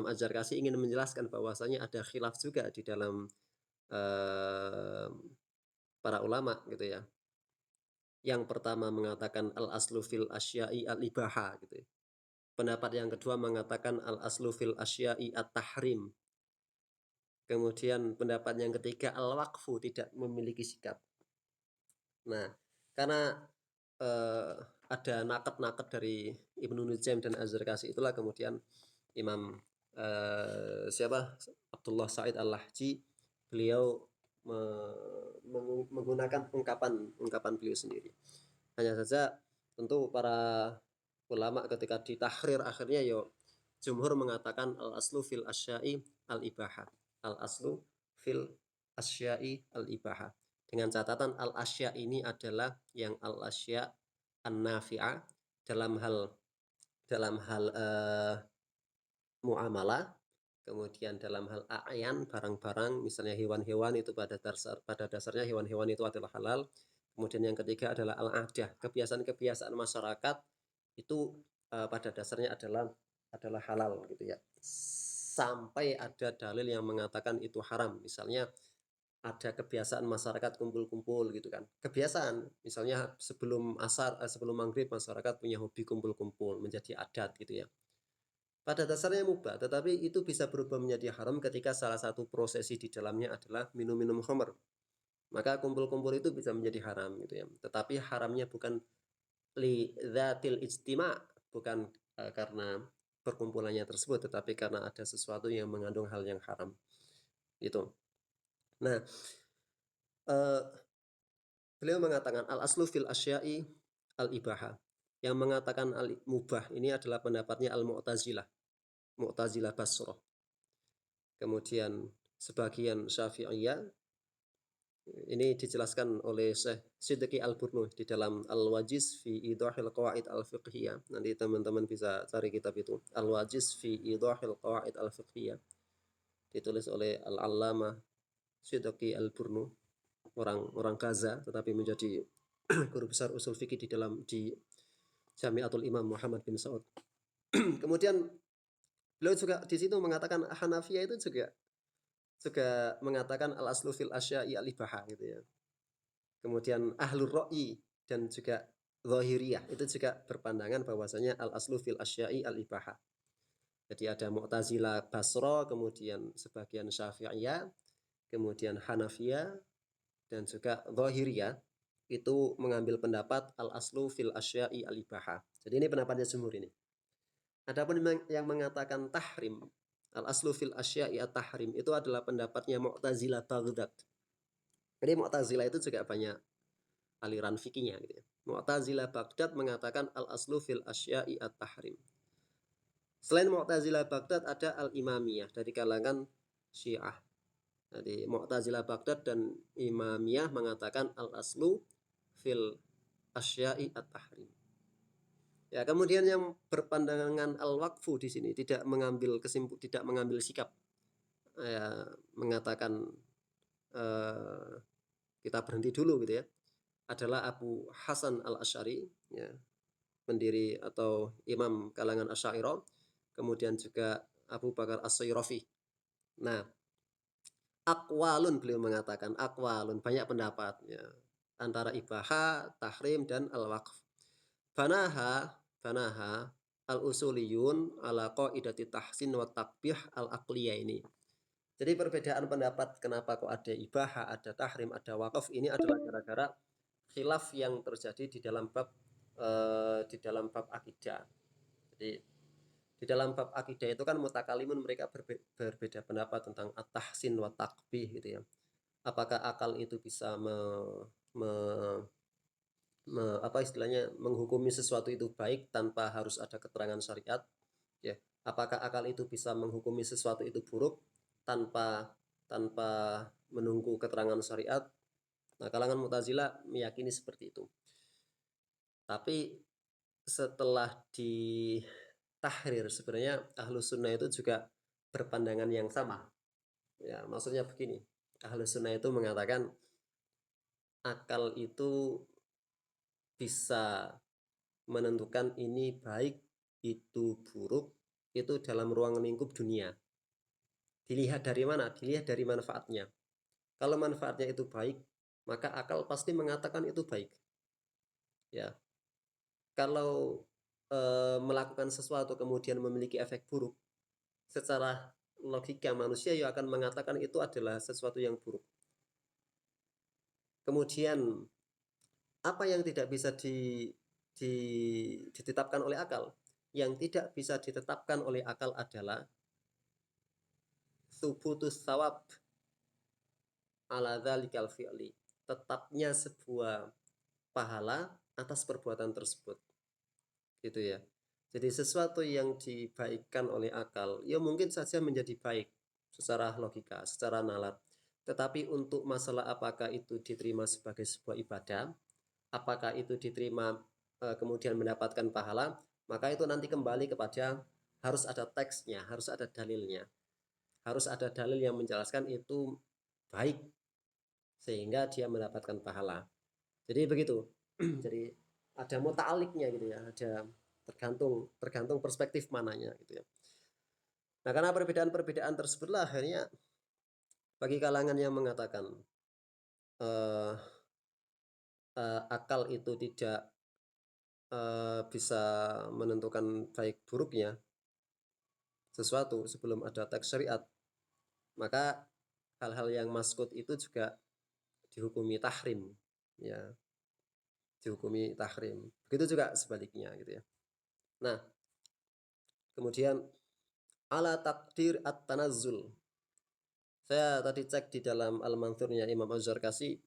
S1: Az-Zarkasi ingin menjelaskan bahwasanya ada khilaf juga di dalam para ulama gitu ya. Yang pertama mengatakan al-aslu fil asya'i al-ibaha gitu ya. Pendapat yang kedua mengatakan al-aslu fil asya'i at-tahrim. Kemudian pendapat yang ketiga al-waqfu, tidak memiliki sikap. Nah, karena ada nakat-nakat dari Ibnu Nujaim dan Az-Zarkasi, itulah kemudian Imam Abdullah Sa'id Al-Lahji, beliau menggunakan ungkapan beliau sendiri. Hanya saja tentu para ulama ketika ditahrir akhirnya jumhur mengatakan al-aslu fil asya'i al-ibahah. Al-aslu fil asya'i al-ibahah. Dengan catatan al-asya ini adalah yang al-asya an-nafi'ah dalam hal muamalah, kemudian dalam hal a'yan, barang-barang, misalnya hewan-hewan itu pada dasarnya hewan-hewan itu adalah halal. Kemudian yang ketiga adalah al-adah, kebiasaan-kebiasaan masyarakat itu pada dasarnya adalah halal gitu ya. Sampai ada dalil yang mengatakan itu haram. Misalnya ada kebiasaan masyarakat kumpul-kumpul gitu kan. Kebiasaan, misalnya sebelum maghrib masyarakat punya hobi kumpul-kumpul menjadi adat gitu ya. Pada dasarnya mubah, tetapi itu bisa berubah menjadi haram ketika salah satu prosesi di dalamnya adalah minum-minum khamr. Maka kumpul-kumpul itu bisa menjadi haram gitu ya. Tetapi haramnya bukan li dzatil ijtima', bukan karena perkumpulannya tersebut, tetapi karena ada sesuatu yang mengandung hal yang haram. Gitu. Nah, beliau mengatakan al-aslu fil asya'i al-ibaha. Yang mengatakan al-mubah ini adalah pendapatnya al-Mu'tazilah Basrah. Kemudian sebagian Syafi'iyah. Ini dijelaskan oleh Syekh Siddiqi Al-Burnuh di dalam Al-Wajiz fi Idahil Qawaid Al-Fiqhiyah. Nanti teman-teman bisa cari kitab itu. Al-Wajiz fi Idahil Qawaid Al-Fiqhiyah. Ditulis oleh Al-Allamah Siddiqi Al-Burnuh, orang Gaza tetapi menjadi guru besar usul fikih di Jamiatul Imam Muhammad bin Saud. Kemudian beliau juga di situ mengatakan Hanafiyah itu juga mengatakan al-aslu fil asya'i al-ibaha gitu ya. Kemudian ahlur ra'i dan juga zahiriyah itu juga berpandangan bahwasanya al-aslu fil asya'i al-ibaha. Jadi ada Mu'tazilah Basra, kemudian sebagian Syafi'iyah, kemudian Hanafiyah dan juga zahiriyah itu mengambil pendapat al-aslu fil asya'i al-ibaha. Jadi ini pendapatnya jumhur ini. Adapun yang mengatakan tahrim, al-aslu fil asya'i at-tahrim itu adalah pendapatnya Mu'tazilah Baghdad. Jadi Mu'tazilah itu juga banyak aliran fikihnya gitu ya. Mu'tazilah Baghdad mengatakan al-aslu fil asya'i at-tahrim. Selain Mu'tazilah Baghdad ada al-Imamiyah dari kalangan Syiah. Jadi Mu'tazilah Baghdad dan Imamiyah mengatakan al-aslu fil asya'i at-tahrim. Ya, kemudian yang berpandangan al-waqfu di sini tidak mengambil sikap, ya, mengatakan kita berhenti dulu gitu ya, adalah Abu Hasan al-Asy'ari, ya, pendiri atau imam kalangan Asy'ariyah, kemudian juga Abu Bakar As-Sayrafi. Nah, aqwalun, beliau mengatakan aqwalun, banyak pendapat ya, antara ibaha, tahrim dan al-waqf. Banaha al-usuliyun ala qaidati tahsin wa takbih al-aqliyah ini. Jadi perbedaan pendapat kenapa kok ada ibaha, ada tahrim, ada waqaf ini adalah gara-gara khilaf yang terjadi di dalam bab akidah. Jadi di dalam bab akidah itu kan mutakalimun mereka berbeda pendapat tentang at-tahsin wa takbih gitu ya. Apakah akal itu bisa apa istilahnya menghukumi sesuatu itu baik tanpa harus ada keterangan syariat, ya. Apakah akal itu bisa menghukumi sesuatu itu buruk tanpa menunggu keterangan syariat? Nah, kalangan Mu'tazilah meyakini seperti itu. Tapi setelah ditahrir sebenarnya Ahlus Sunnah itu juga berpandangan yang sama. Ya, maksudnya begini. Ahlus Sunnah itu mengatakan akal itu bisa menentukan ini baik, itu buruk, itu dalam ruang lingkup dunia. Dilihat dari mana? Dilihat dari manfaatnya. Kalau manfaatnya itu baik, maka akal pasti mengatakan itu baik. Ya. Kalau melakukan sesuatu kemudian memiliki efek buruk, secara logika manusia ya akan mengatakan itu adalah sesuatu yang buruk. Kemudian apa yang tidak bisa ditetapkan oleh akal? Yang tidak bisa ditetapkan oleh akal adalah thubutus thawab ala dzalikal fi'li. Tetapnya sebuah pahala atas perbuatan tersebut. Gitu ya. Jadi sesuatu yang dibaikkan oleh akal, ya mungkin saja menjadi baik secara logika, secara nalar. Tetapi untuk masalah apakah itu diterima sebagai sebuah ibadah, apakah itu diterima kemudian mendapatkan pahala, maka itu nanti kembali kepada harus ada teksnya, harus ada dalilnya. Harus ada dalil yang menjelaskan itu baik sehingga dia mendapatkan pahala. Jadi begitu. Jadi ada muta'aliknya gitu ya, ada tergantung perspektif mananya gitu ya. Nah, karena perbedaan-perbedaan tersebutlah akhirnya bagi kalangan yang mengatakan akal itu tidak bisa menentukan baik buruknya sesuatu sebelum ada teks syariat, maka hal-hal yang maskut itu juga dihukumi tahrim, ya, dihukumi tahrim. Begitu juga sebaliknya gitu ya. Nah, kemudian ala takdir at-tanazzul. Saya tadi cek di dalam Al-Manthurnya Imam Az-Zarkashi,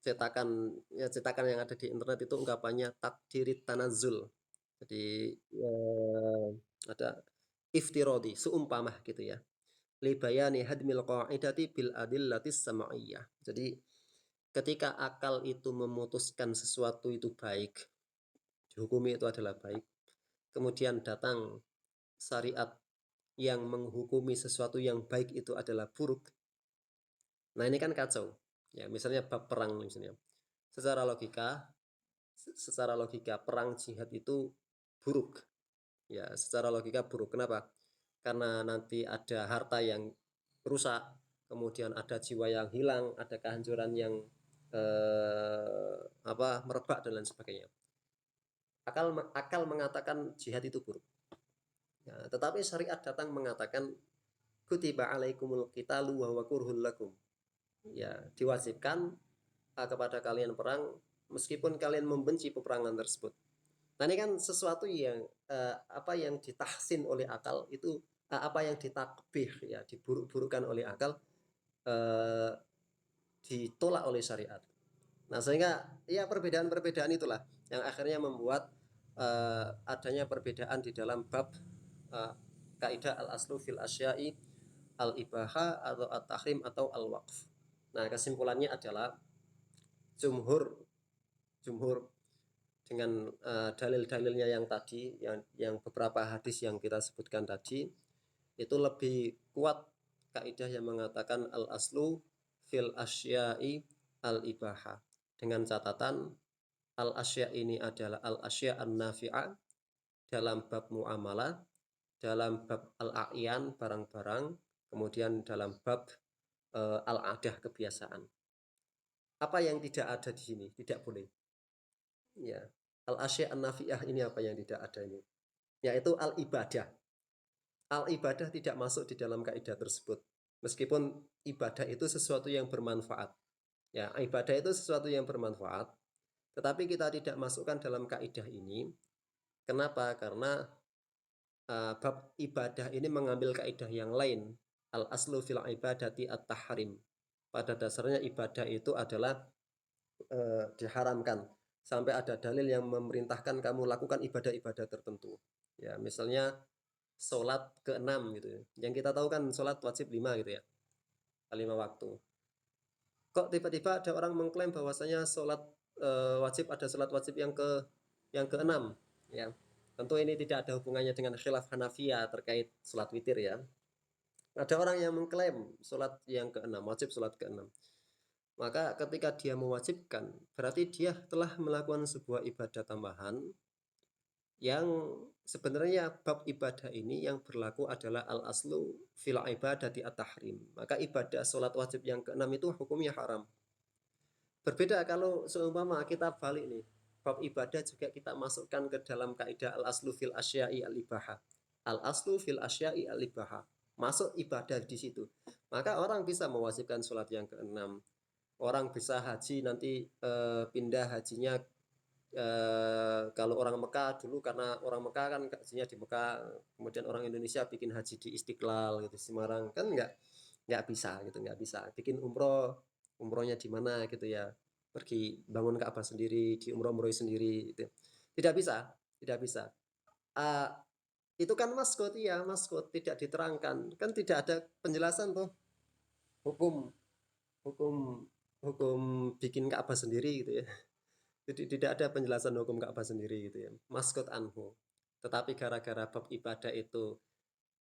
S1: cetakan yang ada di internet itu ungkapannya takdirit tanazzul. Jadi ada iftirodi, seumpamah gitu ya. li bayani hadmil qa'idati bil adillatis sam'iyah. Jadi ketika akal itu memutuskan sesuatu itu baik, dihukumi itu adalah baik, kemudian datang syariat yang menghukumi sesuatu yang baik itu adalah buruk. Nah, ini kan kacau. Ya, misalnya bab perang misalnya. Secara logika perang jihad itu buruk. Ya, secara logika buruk. Kenapa? Karena nanti ada harta yang rusak, kemudian ada jiwa yang hilang, ada kehancuran yang merebak dan lain sebagainya. Akal mengatakan jihad itu buruk. Ya, tetapi syariat datang mengatakan kutiba alaikumul qitalu wa huwa kurhul lakum. Ya, diwajibkan kepada kalian perang meskipun kalian membenci peperangan tersebut. Nah, ini kan sesuatu yang apa yang ditahsin oleh akal itu apa yang ditakbih ya diburuk-burukan oleh akal ditolak oleh syariat. Nah, sehingga ya perbedaan-perbedaan itulah yang akhirnya membuat adanya perbedaan di dalam bab kaidah al-aslu fil asya'i al-ibaha atau at-tahrim atau al-waqf. Nah, kesimpulannya adalah jumhur dengan dalil-dalilnya yang tadi, yang beberapa hadis yang kita sebutkan tadi, itu lebih kuat kaidah yang mengatakan al-aslu fil asya'i al-ibaha. Dengan catatan al-asya' ini adalah al-asya' an-nafi'ah dalam bab muamalah, dalam bab al-a'yan barang-barang, kemudian dalam bab al-adah kebiasaan. Apa yang tidak ada di sini? Tidak boleh. Ya, al-asya' an-nafi'ah ini apa yang tidak ada ini? Yaitu al-ibadah. Al-ibadah tidak masuk di dalam kaidah tersebut. Meskipun ibadah itu sesuatu yang bermanfaat. Ya, ibadah itu sesuatu yang bermanfaat, tetapi kita tidak masukkan dalam kaidah ini. Kenapa? Karena bab ibadah ini mengambil kaidah yang lain. Al-aslu fil ibadati at-tahrim. Pada dasarnya ibadah itu adalah diharamkan. Sampai ada dalil yang memerintahkan kamu lakukan ibadah-ibadah tertentu. Ya, misalnya sholat ke-6 gitu ya. Yang kita tahu kan sholat wajib 5 gitu ya. 5 waktu. Kok tiba-tiba ada orang mengklaim bahwasanya sholat wajib ada sholat wajib yang ke-6 ya. Tentu ini tidak ada hubungannya dengan khilaf Hanafiyah terkait sholat witir ya. Ada orang yang mengklaim sholat yang ke-6, wajib sholat ke-6. Maka ketika dia mewajibkan, berarti dia telah melakukan sebuah ibadah tambahan yang sebenarnya bab ibadah ini yang berlaku adalah al-aslu fil ibadati at-tahrim. Maka ibadah sholat wajib yang ke-6 itu hukumnya haram. Berbeda kalau seumpama kita balik nih, bab ibadah juga kita masukkan ke dalam kaidah al-aslu fil asya'i al-ibaha. Al-aslu fil asya'i al-ibaha. Masuk ibadah di situ. Maka orang bisa mewajibkan sholat yang ke-6. Orang bisa haji nanti pindah hajinya kalau orang Mekah dulu karena orang Mekah kan hajinya di Mekah, kemudian orang Indonesia bikin haji di Istiqlal gitu Semarang kan nggak bisa gitu, nggak bisa bikin umrohnya di mana gitu ya, pergi bangun Ka'bah sendiri, di umroh sendiri gitu. Tidak bisa, tidak bisa. Uh, itu kan maskot ya, maskot tidak diterangkan, kan tidak ada penjelasan tuh hukum hukum hukum bikin Ka'bah sendiri gitu ya. Jadi tidak ada penjelasan hukum Ka'bah sendiri gitu ya. Maskot anhu. Tetapi gara-gara bab ibadah itu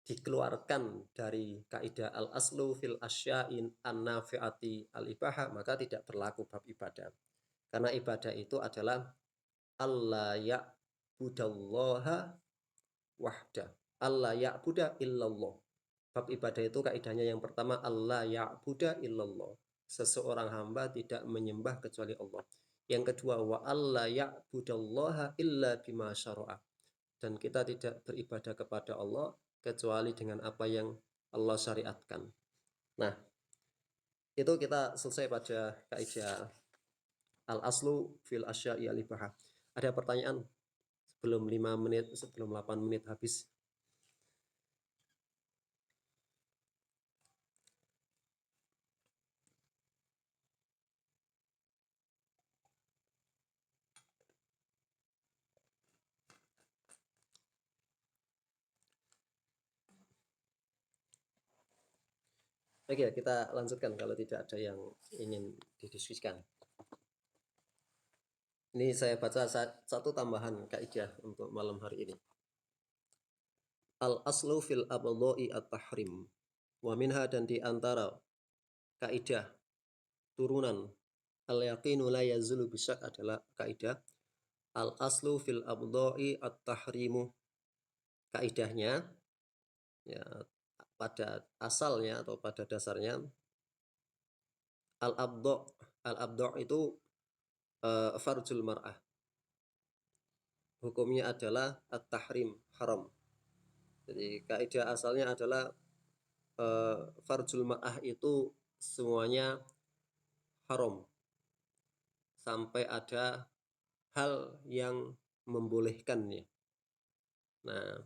S1: dikeluarkan dari kaidah al-aslu fil asya'in an-nafi'ati al-ibaha, maka tidak berlaku bab ibadah. Karena ibadah itu adalah alla ya'budallaha wahda. Alla ya'buda illallah. Bab ibadah itu kaidahnya yang pertama alla ya'buda illallah. Seseorang hamba tidak menyembah kecuali Allah. Yang kedua wa alla ya'budallaha illa bima syara'a. Dan kita tidak beribadah kepada Allah kecuali dengan apa yang Allah syariatkan. Nah, itu kita selesai pada kaidah al-aslu fil asya'i al-ibaha. Ada pertanyaan sebelum 5 menit, sebelum 8 menit habis? Oke, kita lanjutkan kalau tidak ada yang ingin didiskusikan. Ini saya baca satu tambahan kaidah untuk malam hari ini. Al aslu fil abdha'i at-tahrim. Wa minha, dan di antara kaidah turunan al yaqinu la yazulu bisyak adalah kaidah al aslu fil abdha'i at-tahrimu. Kaidahnya ya pada asalnya atau pada dasarnya al-abdha' itu farjul mar'ah. Hukumnya adalah at-tahrim, haram. Jadi kaidah asalnya adalah farjul mar'ah itu semuanya haram sampai ada hal yang membolehkannya. Nah,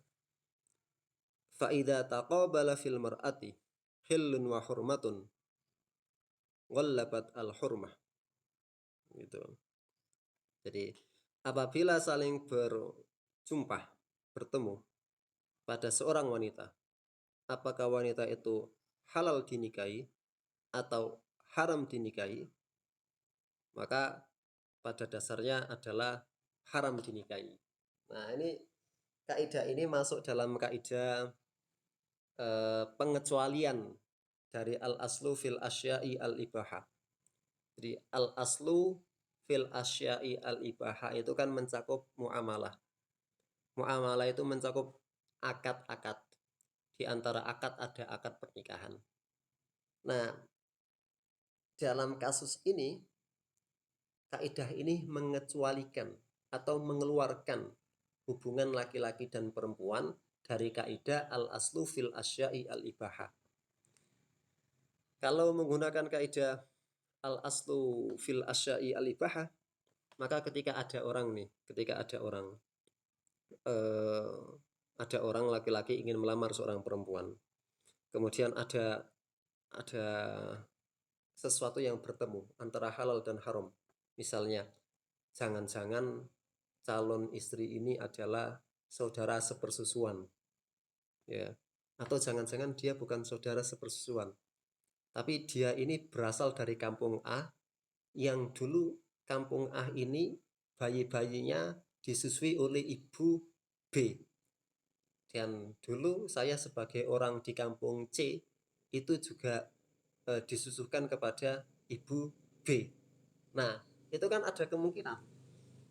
S1: fa idza taqabala fil mar'ati hillun wa hurmatun ghallabat al hurmah. Gitu. Jadi apabila saling berjumpa, bertemu pada seorang wanita, apakah wanita itu halal dinikahi atau haram dinikahi, maka pada dasarnya adalah haram dinikahi. Nah, ini kaidah ini masuk dalam kaidah pengecualian dari al aslu fil asya'i al ibaha. Jadi al aslu fil asya'i al ibaha itu kan mencakup muamalah. Muamalah itu mencakup akad-akad. Di antara akad ada akad pernikahan. Nah, dalam kasus ini kaidah ini mengecualikan atau mengeluarkan hubungan laki-laki dan perempuan dari kaidah al aslu fil asya'i al ibaha. Kalau menggunakan kaidah al aslu fil asya'i al ibaha, maka ketika ada orang ada orang laki-laki ingin melamar seorang perempuan, kemudian ada sesuatu yang bertemu antara halal dan haram. Misalnya, jangan-jangan calon istri ini adalah saudara sepersusuan, ya, atau jangan-jangan dia bukan saudara sepersusuan, tapi dia ini berasal dari kampung A, yang dulu kampung A ini bayi-bayinya disusui oleh ibu B, dan dulu saya sebagai orang di kampung C itu juga disusuhkan kepada ibu B. Nah, itu kan ada kemungkinan,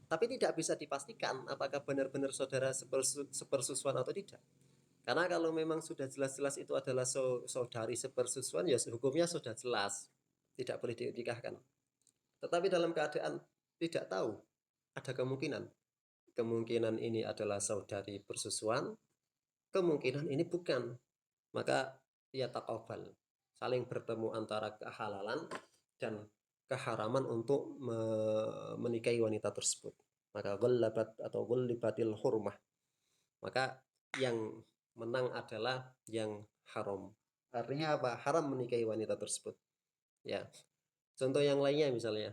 S1: tapi tidak bisa dipastikan apakah benar-benar saudara sepersusuan atau tidak. Karena kalau memang sudah jelas-jelas itu adalah saudari sepersusuan, ya hukumnya sudah jelas, tidak boleh dinikahkan. Tetapi dalam keadaan tidak tahu, ada kemungkinan ini adalah saudari persusuan, kemungkinan ini bukan, maka ya taqabal, saling bertemu antara kehalalan dan keharaman untuk menikahi wanita tersebut. Maka ghallabat atau ghallibatil hurmah, maka yang menang adalah yang haram. Artinya apa? Haram menikahi wanita tersebut. Ya. Contoh yang lainnya misalnya,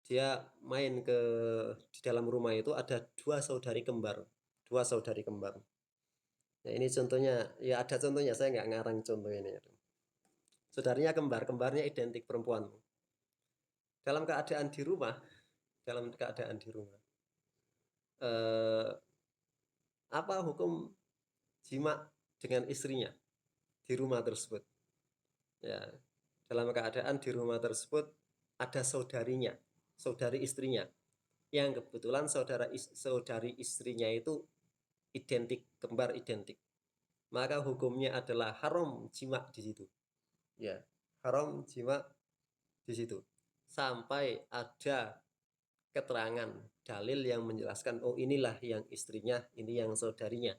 S1: dia main di dalam rumah itu ada dua saudari kembar. Nah, ini contohnya, ya ada contohnya, saya nggak ngarang contoh ini. Saudaranya kembarnya identik perempuan. Dalam keadaan di rumah, apa hukum jima dengan istrinya di rumah tersebut? Ya, dalam keadaan di rumah tersebut ada saudari istrinya, yang kebetulan saudari istrinya itu kembar identik. Maka hukumnya adalah haram jima di situ. Ya, haram jima di situ. Sampai ada keterangan dalil yang menjelaskan, oh inilah yang istrinya, ini yang saudarinya.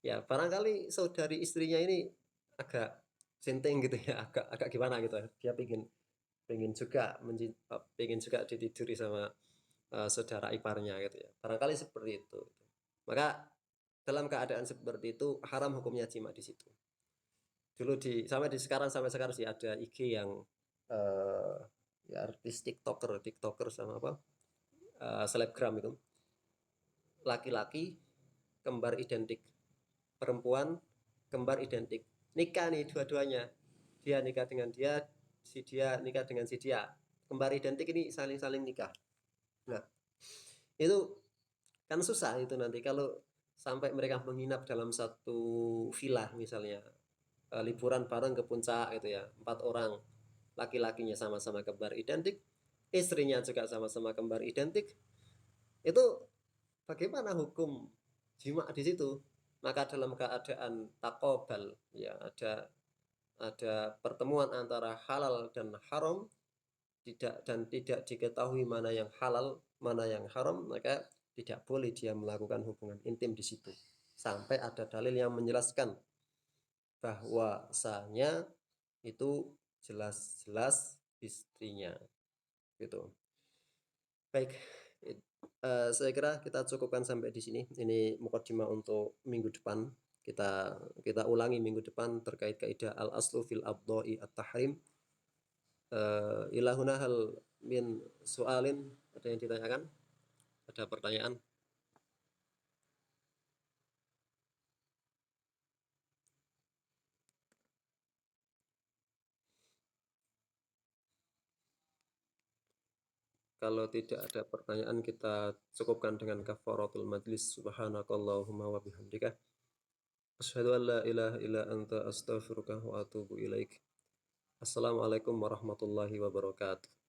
S1: Ya, barangkali saudari istrinya ini agak senteng gitu ya, agak gimana gitu. Dia pengen juga ditiduri sama saudara iparnya gitu ya. Barangkali seperti itu. Maka dalam keadaan seperti itu haram hukumnya jima di situ. Dulu sampai sekarang sih ada IG yang ya artis TikToker sama apa selebgram itu, laki-laki kembar identik, perempuan kembar identik. nikah nih dua-duanya, dia nikah dengan dia, si dia nikah dengan si dia, kembar identik ini saling-saling nikah. Nah, itu kan susah itu nanti kalau sampai mereka menginap dalam satu villa misalnya, liburan bareng ke puncak gitu ya, 4 orang, laki-lakinya sama-sama kembar identik, istrinya juga sama-sama kembar identik, itu bagaimana hukum jima di situ? Maka dalam keadaan takobal ya, ada pertemuan antara halal dan haram, tidak diketahui mana yang halal mana yang haram, maka tidak boleh dia melakukan hubungan intim di situ sampai ada dalil yang menjelaskan bahwasanya itu jelas-jelas istrinya gitu. Baik, saya kira kita cukupkan sampai di sini. Ini mukadimah untuk minggu depan. Kita ulangi minggu depan terkait kaidah al aslu fil abdoi at-tahrim. Ilahuna hal min soalin, ada yang ditanyakan? Ada pertanyaan? Kalau tidak ada pertanyaan, kita cukupkan dengan kafaratul majlis. Subhanakallahumma wa bihamdika asyhadu an la ilaha illa anta astaghfiruka wa atubu ilaik. Assalamualaikum warahmatullahi wabarakatuh.